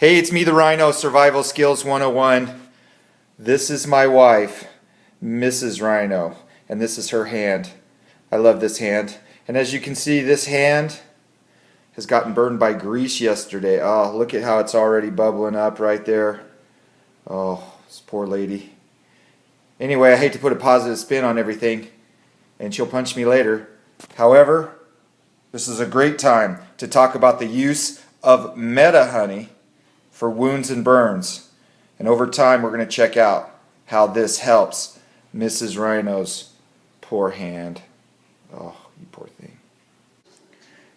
Hey, it's me, the Rhino, Survival Skills 101. This is my wife, Mrs. Rhino, and this is her hand. I love this hand. And as you can see, this hand has gotten burned by grease yesterday. Oh, look at how it's already bubbling up right there. Oh, this poor lady. Anyway, I hate to put a positive spin on everything, and she'll punch me later. However, this is a great time to talk about the use of Medi honey for wounds and burns. And over time, we're going to check out how this helps Mrs. Rhino's poor hand. Oh, you poor thing.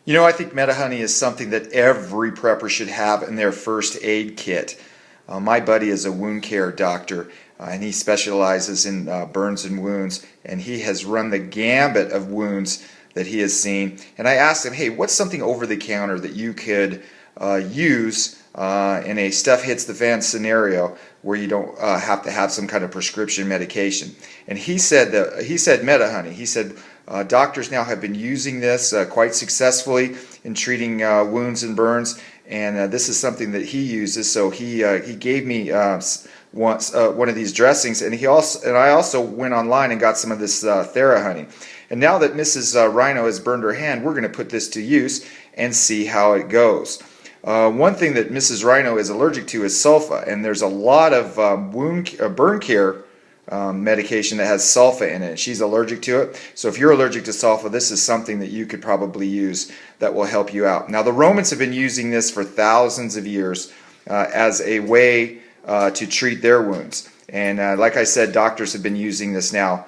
You know, I think Medi honey is something that every prepper should have in their first aid kit. My buddy is a wound care doctor, and he specializes in burns and wounds, and he has run the gambit of wounds that he has seen. And I asked him, hey, what's something over the counter that you could use in a stuff hits the fan scenario where you don't have to have some kind of prescription medication? And he said Medi honey. He said doctors now have been using this quite successfully in treating wounds and burns, and this is something that he uses. So he gave me once one of these dressings, and I also went online and got some of this Thera honey. And now that Mrs. Rhino has burned her hand, we're going to put this to use and see how it goes. One thing that Mrs. Rhino is allergic to is sulfa, and there's a lot of burn care medication that has sulfa in it. She's allergic to it, so if you're allergic to sulfa, this is something that you could probably use that will help you out. Now, the Romans have been using this for thousands of years as a way to treat their wounds, and like I said, doctors have been using this now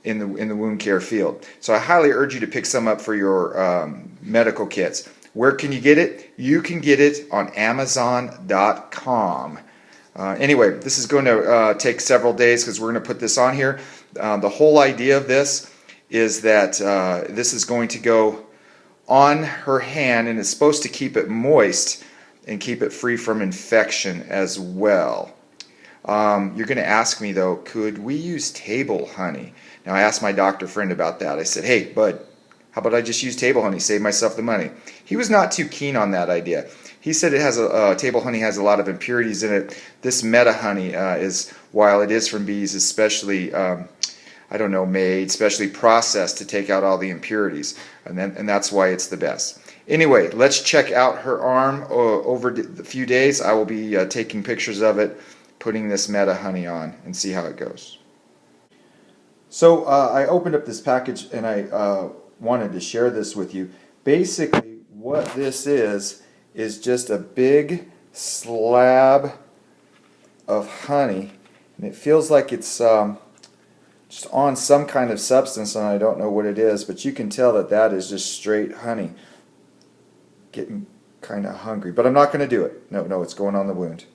in the wound care field. So I highly urge you to pick some up for your medical kits. Where can you get it? You can get it on Amazon.com. Anyway, this is going to take several days because we're going to put this on here. The whole idea of this is that this is going to go on her hand, and it's supposed to keep it moist and keep it free from infection as well. You're going to ask me, though, could we use table honey? Now, I asked my doctor friend about that. I said, hey, bud, how about I just use table honey, save myself the money? He was not too keen on that idea. He said it has table honey has a lot of impurities in it. This Medi honey is, while it is from bees, especially made, specially processed to take out all the impurities, and that's why it's the best. Anyway, let's check out her arm over the few days. I will be taking pictures of it, putting this Medi honey on, and see how it goes. So I opened up this package, and I wanted to share this with you. Basically, what this is just a big slab of honey, and it feels like it's just on some kind of substance, and I don't know what it is, but you can tell that that is just straight honey. Getting kind of hungry, but I'm not going to do it. No, it's going on the wound.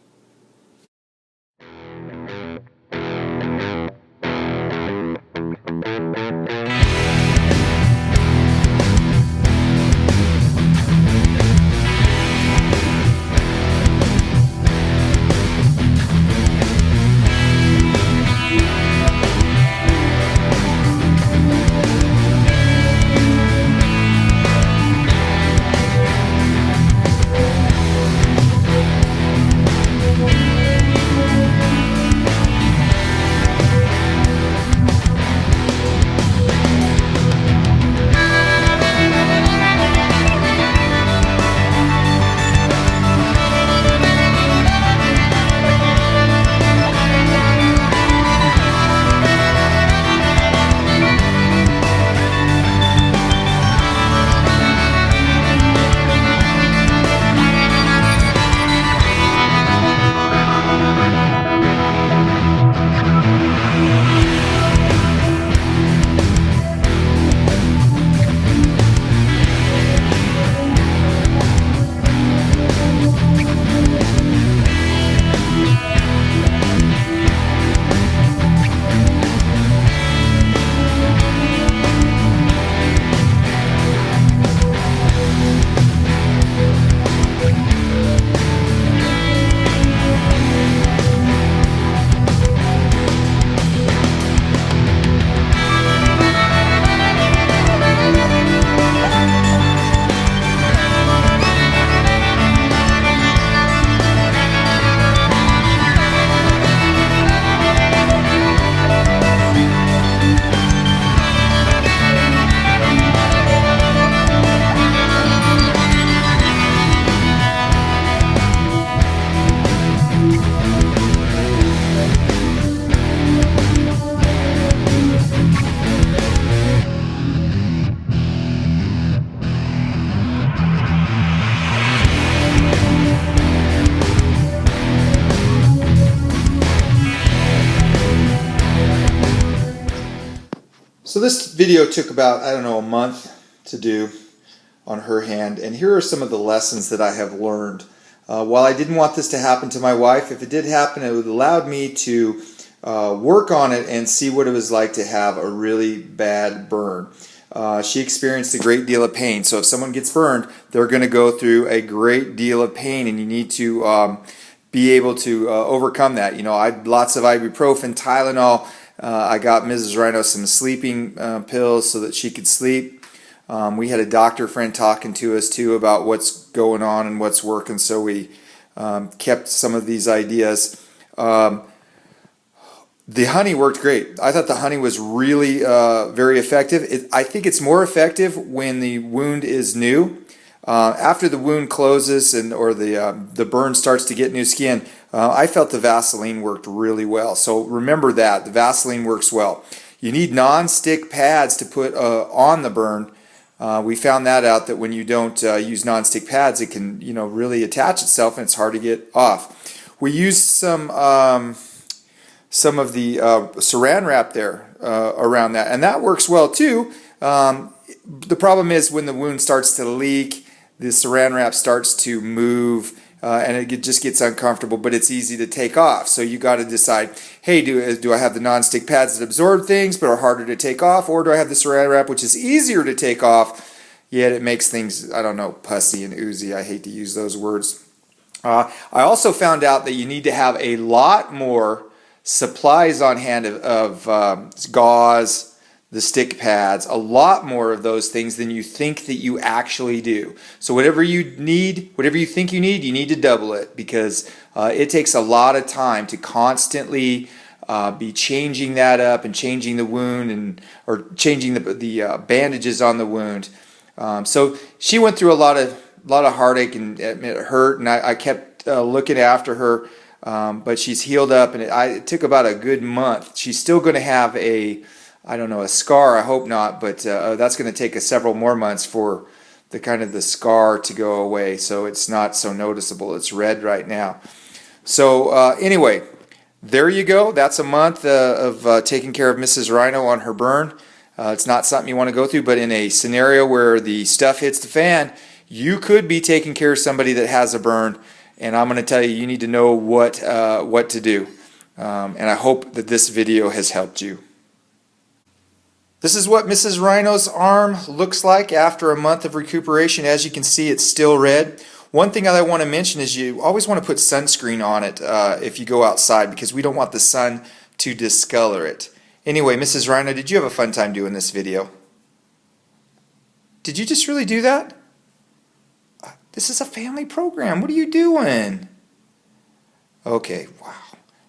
So this video took about, I don't know, a month to do on her hand, and here are some of the lessons that I have learned. While I didn't want this to happen to my wife, if it did happen, it would allow me to work on it and see what it was like to have a really bad burn. She experienced a great deal of pain, so if someone gets burned, they're going to go through a great deal of pain, and you need to be able to overcome that. You know, I had lots of ibuprofen, Tylenol. I got Mrs. Rhino some sleeping pills so that she could sleep. We had a doctor friend talking to us too about what's going on and what's working, so we kept some of these ideas. The honey worked great. I thought the honey was really very effective. I think it's more effective when the wound is new. After the wound closes or the burn starts to get new skin, I felt the Vaseline worked really well. So remember that the Vaseline works well. You need non-stick pads to put on the burn. We found that out, that when you don't use non-stick pads, it can, you know, really attach itself and it's hard to get off. We used some of the saran wrap there around that, and that works well too. The problem is when the wound starts to leak, the saran wrap starts to move, and it just gets uncomfortable, but it's easy to take off. So you got to decide, hey, do I have the non-stick pads that absorb things but are harder to take off, or do I have the saran wrap which is easier to take off, yet it makes things, I don't know, pussy and oozy. I hate to use those words. I also found out that you need to have a lot more supplies on hand of gauze, the stick pads, a lot more of those things than you think that you actually do. So whatever you need, whatever you think you need to double it, because it takes a lot of time to constantly be changing that up and changing the wound or changing the bandages on the wound. So she went through a lot of heartache, and it hurt, and I kept looking after her, but she's healed up, and it took about a good month. She's still going to have a scar. I hope not, but that's going to take several more months for the scar to go away, so it's not so noticeable. It's red right now. So anyway, there you go. That's a month of taking care of Mrs. Rhino on her burn. It's not something you want to go through, but in a scenario where the stuff hits the fan, you could be taking care of somebody that has a burn, and I'm going to tell you, you need to know what to do. And I hope that this video has helped you. This is what Mrs. Rhino's arm looks like after a month of recuperation. As you can see, it's still red. One thing I want to mention is you always want to put sunscreen on it if you go outside, because we don't want the sun to discolor it. Anyway, Mrs. Rhino, did you have a fun time doing this video? Did you just really do that? This is a family program. What are you doing? Okay, wow.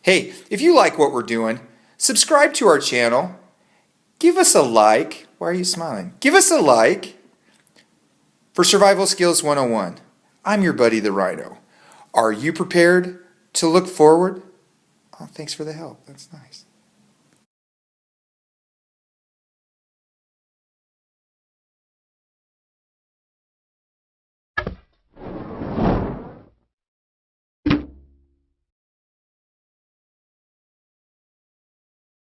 Hey, if you like what we're doing, subscribe to our channel. Give us a like. Why are you smiling? Give us a like for Survival Skills 101. I'm your buddy, the Rhino. Are you prepared to look forward? Oh, thanks for the help. That's nice.